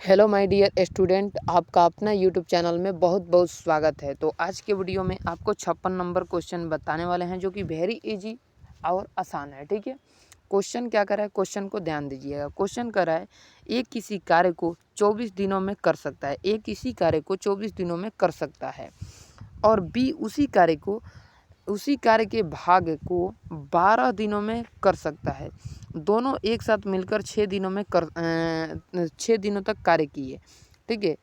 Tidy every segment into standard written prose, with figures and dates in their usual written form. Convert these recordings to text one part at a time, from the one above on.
Hello my dear student, आपका अपना YouTube channel में बहुत बहुत स्वागत है। तो आज के वीडियो में आपको 56 नंबर क्वेश्चन बताने वाले हैं जो कि वेरी इजी और आसान है। ठीक है, क्वेश्चन क्या कर रहा है, क्वेश्चन को ध्यान दीजिएगा। क्वेश्चन कर रहा है ए किसी कार्य को 24 दिनों में कर सकता है। ए किसी कार्य को 24 दिनों में कर सकता है और बी उसी कार्य के भाग को 12 दिनों में कर सकता है। दोनों एक साथ मिलकर 6 दिनों में 6 दिनों तक कार्य किए। ठीक है,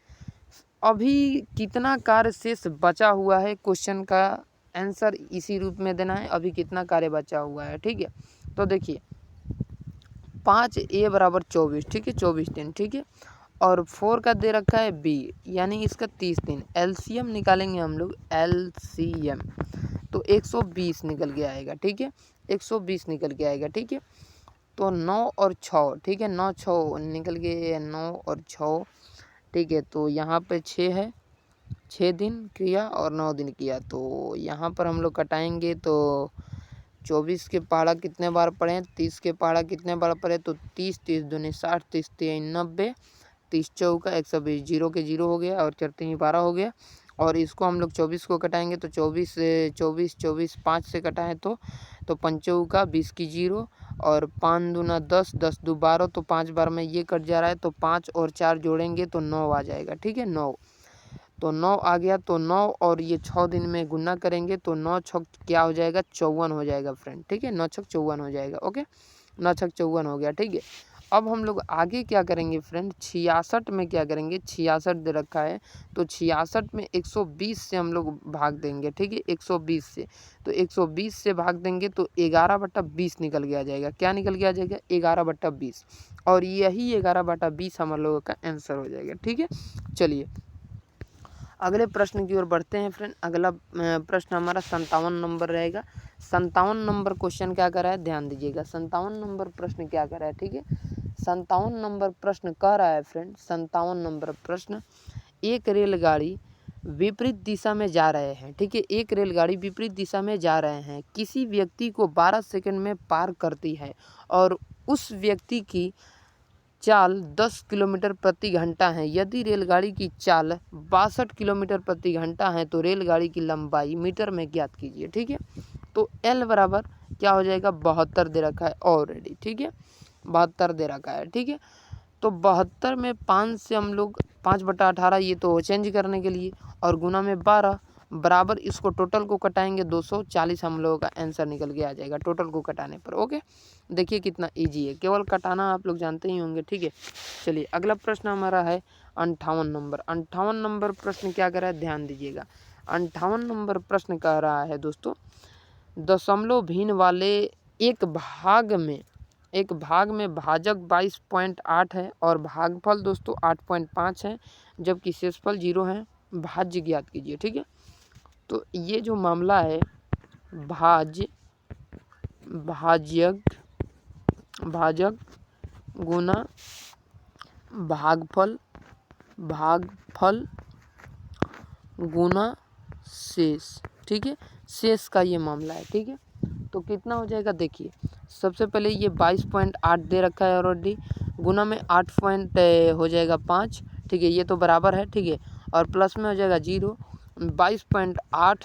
अभी कितना कार्य शेष बचा हुआ है, क्वेश्चन का आंसर इसी रूप में देना है। अभी कितना कार्य बचा हुआ है। ठीक है, तो देखिए 5A बराबर 24। ठीक है, 24 दिन। ठीक है, और 4 का दे रखा है बी, यानी इसका 30 दिन। एलसीएम निकालेंगे हम लोग, एलसीएम तो 120 निकल के आएगा। ठीक है, 120 निकल के आएगा। ठीक है, तो 9 और 6, ठीक है, 9 6 निकल के 9 और 6। ठीक है, तो यहाँ पे 6 है, 6 दिन किया और 9 दिन किया। तो यहाँ पर हम लोग कटाएंगे तो 24 के पहाड़ा कितने बार पढ़े, 30 के पहाड़ा कितने बार पढ़े, तो 30 30 दूनी 60, 30 3 90, 30 चौका 120, जीरो के जीरो हो गया और 4 3 12 हो गया। और इसको हम लोग 24 को कटाएंगे तो 24 से 24 24 5 से कटा है तो 5 चौका 20 की जीरो और 5 दूना 10, 10 दो 12, तो 5 बार में ये कट जा रहा है। तो 5 और 4 जोड़ेंगे तो 9 आ जाएगा। ठीक है, 9, तो 9 आ गया। तो 9 और ये 6 दिन में गुना करेंगे तो 9 छक क्या हो जाएगा, 54 हो जाएगा फ्रेंड। ठीक है, 9 छक 54 हो जाएगा। ओके, 9 छक 54 हो गया। ठीक है, अब हम लोग आगे क्या करेंगे फ्रेंड, 66 में क्या करेंगे, 66 दे रखा है तो 66 में 120 से हम लोग भाग देंगे। ठीक है, 120 से, तो 120 से भाग देंगे तो 11/20 निकल के आ जाएगा। क्या निकल के आ जाएगा, 11/20, और यही 11/20 हम लोगों का आंसर हो जाएगा। ठीक है, चलिए अगले प्रश्न की ओर बढ़ते हैं फ्रेंड। अगला प्रश्न हमारा 57 नंबर रहेगा। 57 नंबर क्वेश्चन क्या कर रहा है, ध्यान दीजिएगा। 57 नंबर प्रश्न क्या कर रहा है, ठीक है, 57 नंबर प्रश्न कह रहा है फ्रेंड, 57 नंबर प्रश्न, एक रेलगाड़ी विपरीत दिशा में जा रहे हैं। ठीक है, एक रेलगाड़ी विपरीत दिशा में जा रहे हैं, किसी व्यक्ति को 12 सेकंड में पार करती है और उस व्यक्ति की चाल 10 किलोमीटर प्रति घंटा है। यदि रेलगाड़ी की चाल 62 किलोमीटर प्रति घंटा है तो रेलगाड़ी की लंबाई मीटर में ज्ञात कीजिए। ठीक है, तो एल बराबर क्या हो जाएगा, 72 दे रखा है ऑलरेडी। ठीक है, 72 दे रखा है। ठीक है, तो 72 में 5 से हम लोग 5/18, ये तो चेंज करने के लिए, और गुना में 12 बराबर, इसको टोटल को कटाएंगे 240 हम लोगों का आंसर निकल के आ जाएगा टोटल को कटाने पर। ओके, देखिए कितना इजी है, केवल कटाना आप लोग जानते ही होंगे। ठीक है, चलिए अगला प्रश्न हमारा है 58 नंबर। 58 नंबर प्रश्न क्या कर रहा है, ध्यान दीजिएगा। 58 नंबर प्रश्न कह रहा है दोस्तों, दशमलव भिन्न वाले एक भाग में भाजक 22.8 है और भागफल दोस्तों 8.5 है, जबकि शेषफल 0 है। भाज्य ज्ञात कीजिए। ठीक है, तो ये जो मामला है, भाजक गुना भागफल गुना शेष। ठीक है, शेष का ये मामला है। ठीक है, तो कितना हो जाएगा, देखिए सबसे पहले ये 22.8 दे रखा है ऑलरेडी, गुना में 8 पॉइंट हो जाएगा 5। ठीक है, ये तो बराबर है। ठीक है, और प्लस में हो जाएगा 0, 22.8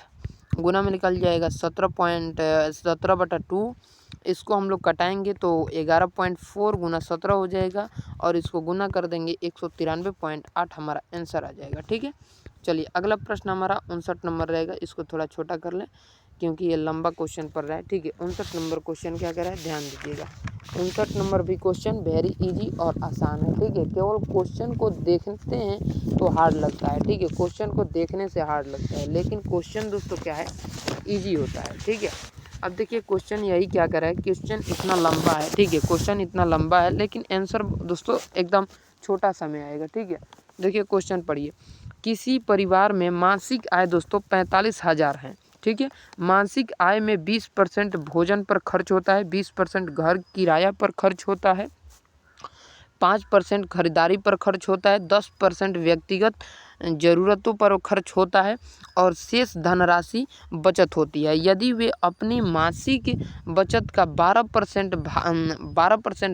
गुना में निकल जाएगा 17.17/2। इसको हम लोग कटाएंगे तो 11.4 गुना 17 हो जाएगा, और इसको गुना कर देंगे 193.8 हमारा आंसर आ जाएगा। ठीक है, चलिए अगला प्रश्न हमारा 59 नंबर रहेगा। इसको थोड़ा छोटा कर लें क्योंकि ये लंबा क्वेश्चन पड़ रहा है। ठीक है, 59 नंबर क्वेश्चन क्या कर रहा है, ध्यान दीजिएगा। 59 नंबर भी क्वेश्चन वेरी इजी और आसान है। ठीक है, केवल क्वेश्चन को देखते हैं तो हार्ड लगता है। ठीक है, क्वेश्चन को देखने से हार्ड लगता है, लेकिन क्वेश्चन दोस्तों क्या है, ईजी होता है। ठीक है, अब देखिए क्वेश्चन यही क्या कर रहा है, क्वेश्चन इतना लंबा है। ठीक है, क्वेश्चन इतना लंबा है लेकिन आंसर दोस्तों एकदम छोटा समय आएगा। ठीक है, देखिए क्वेश्चन पढ़िए। किसी परिवार में मासिक आय दोस्तों 45,000 है। ठीक है, मासिक आय में 20% भोजन पर खर्च होता है, 20% घर किराया पर खर्च होता है, 5% खरीदारी पर खर्च होता है, 10% व्यक्तिगत ज़रूरतों पर खर्च होता है और शेष धनराशि बचत होती है। यदि वे अपनी मासिक बचत का 12%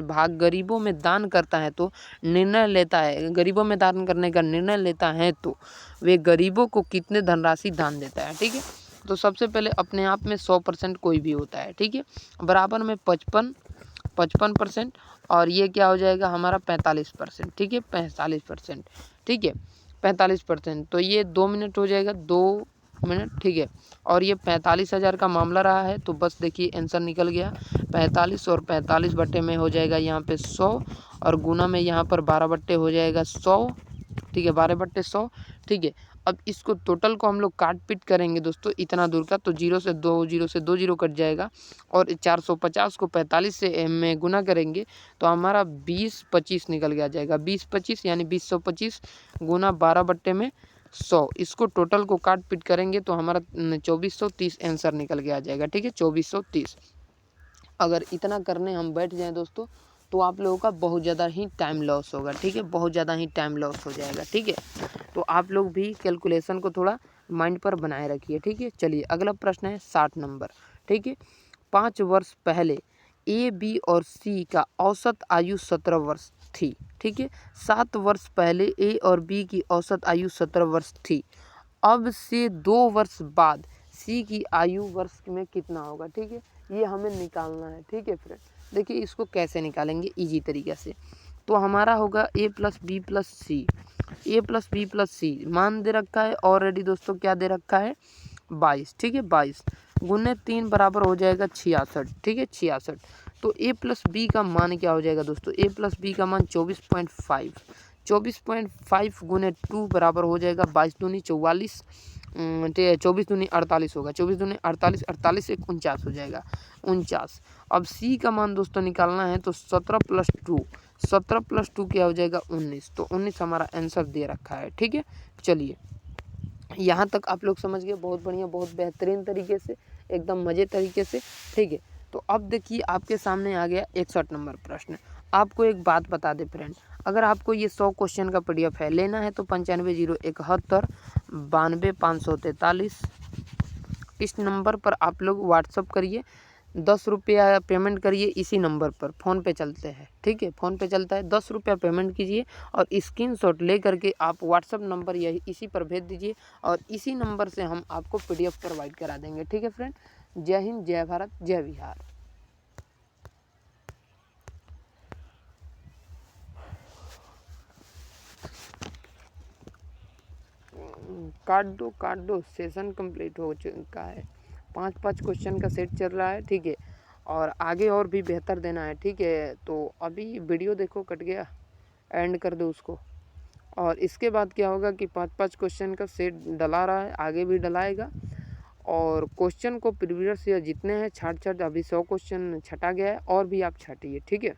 भाग गरीबों में दान करता है तो गरीबों में दान करने का निर्णय लेता है तो वे गरीबों को कितने धनराशि दान देता है। ठीक है, तो सबसे पहले अपने आप में 100% कोई भी होता है। ठीक है, बराबर में 55% और ये क्या हो जाएगा हमारा 45%। ठीक है, 45%। ठीक है, 45%, तो ये 2 मिनट हो जाएगा, 2 मिनट। ठीक है, और ये 45,000 का मामला रहा है तो बस देखिए आंसर निकल गया 45 और 45 बट्टे में हो जाएगा यहाँ पे 100 और गुना में यहाँ पर 12 बट्टे हो जाएगा 100। ठीक है, 12 बट्टे 100। ठीक है, अब इसको टोटल को हम लोग काट पीट करेंगे दोस्तों इतना दूर का, तो 0 से 2 जीरो कट जाएगा और 450 को 45 से में गुना करेंगे तो हमारा 20-25 निकल के आ जाएगा। 20-25 यानी 2025 गुना 12 बट्टे में 100, इसको टोटल को काट पीट करेंगे तो हमारा 2430 आंसर निकल के आ जाएगा। ठीक है, 2430। अगर इतना करने हम बैठ जाएं दोस्तों तो आप लोगों का बहुत ज़्यादा ही टाइम लॉस होगा। ठीक है, बहुत ज़्यादा ही टाइम लॉस हो जाएगा। ठीक है, तो आप लोग भी कैलकुलेशन को थोड़ा माइंड पर बनाए रखिए। ठीक है, चलिए अगला प्रश्न है 60 नंबर। ठीक है, 5 वर्ष पहले ए, बी और सी का औसत आयु 17 वर्ष थी। ठीक है, 7 वर्ष पहले ए और बी की औसत आयु 17 वर्ष थी। अब से 2 वर्ष बाद सी की आयु वर्ष में कितना होगा। ठीक है, ये हमें निकालना है। ठीक है फ्रेंड, देखिए इसको कैसे निकालेंगे इजी तरीके से। तो हमारा होगा ए प्लस बी प्लस सी, ए प्लस बी प्लस सी मान दे रखा है ऑलरेडी दोस्तों, क्या दे रखा है 22। ठीक है, 22 गुने 3 बराबर हो जाएगा 66। ठीक है, 66। तो ए प्लस बी का मान क्या हो जाएगा दोस्तों, ए प्लस बी का मान 24.5, 24.5 गुने 2 बराबर हो जाएगा 22 दूनी 44, 24 दूनी 48 होगा, 24 दूनी 48, 48 से 49 हो जाएगा, 49। अब सी का मान दोस्तों निकालना है तो 17 + 2, 17 + 2 क्या हो जाएगा 19, तो 19 हमारा आंसर दे रखा है। ठीक है, चलिए यहाँ तक आप लोग समझ गए, बहुत बढ़िया, बहुत बेहतरीन तरीके से, एकदम मज़े तरीके से। ठीक है, तो अब देखिए आपके सामने आ गया 61 नंबर प्रश्न। आपको एक बात बता दे फ्रेंड, अगर आपको ये 100 क्वेश्चन का PDF है लेना है तो 950171 92 543 इस नंबर पर आप लोग व्हाट्सअप करिए, 10 रुपया पेमेंट करिए इसी नंबर पर, फ़ोन पे चलते हैं। ठीक है, फ़ोन पे चलता है, 10 रुपया पेमेंट कीजिए और स्क्रीनशॉट ले करके आप व्हाट्सअप नंबर यही इसी पर भेज दीजिए और इसी नंबर से हम आपको PDF प्रोवाइड करा देंगे। ठीक है फ्रेंड, जय हिंद, जय भारत, जय बिहार। काट दो, सेशन कंप्लीट हो चुका है। 5-5 क्वेश्चन का सेट चल रहा है। ठीक है, और आगे और भी बेहतर देना है। ठीक है, तो अभी वीडियो देखो कट गया, एंड कर दो उसको। और इसके बाद क्या होगा कि 5-5 क्वेश्चन का सेट डला रहा है, आगे भी डलाएगा और क्वेश्चन को प्रीवियस ईयर जितने हैं छाट अभी 100 क्वेश्चन छटा गया है और भी आप छाटिए। ठीक है,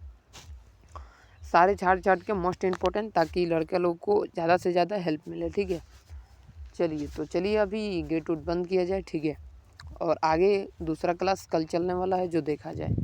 सारे छाट के मोस्ट इम्पोर्टेंट, ताकि लड़के लोग को ज़्यादा से ज़्यादा हेल्प मिले। ठीक है, चलिए तो चलिए अभी गेट उट बंद किया जाए। ठीक है, और आगे दूसरा क्लास कल चलने वाला है जो देखा जाए।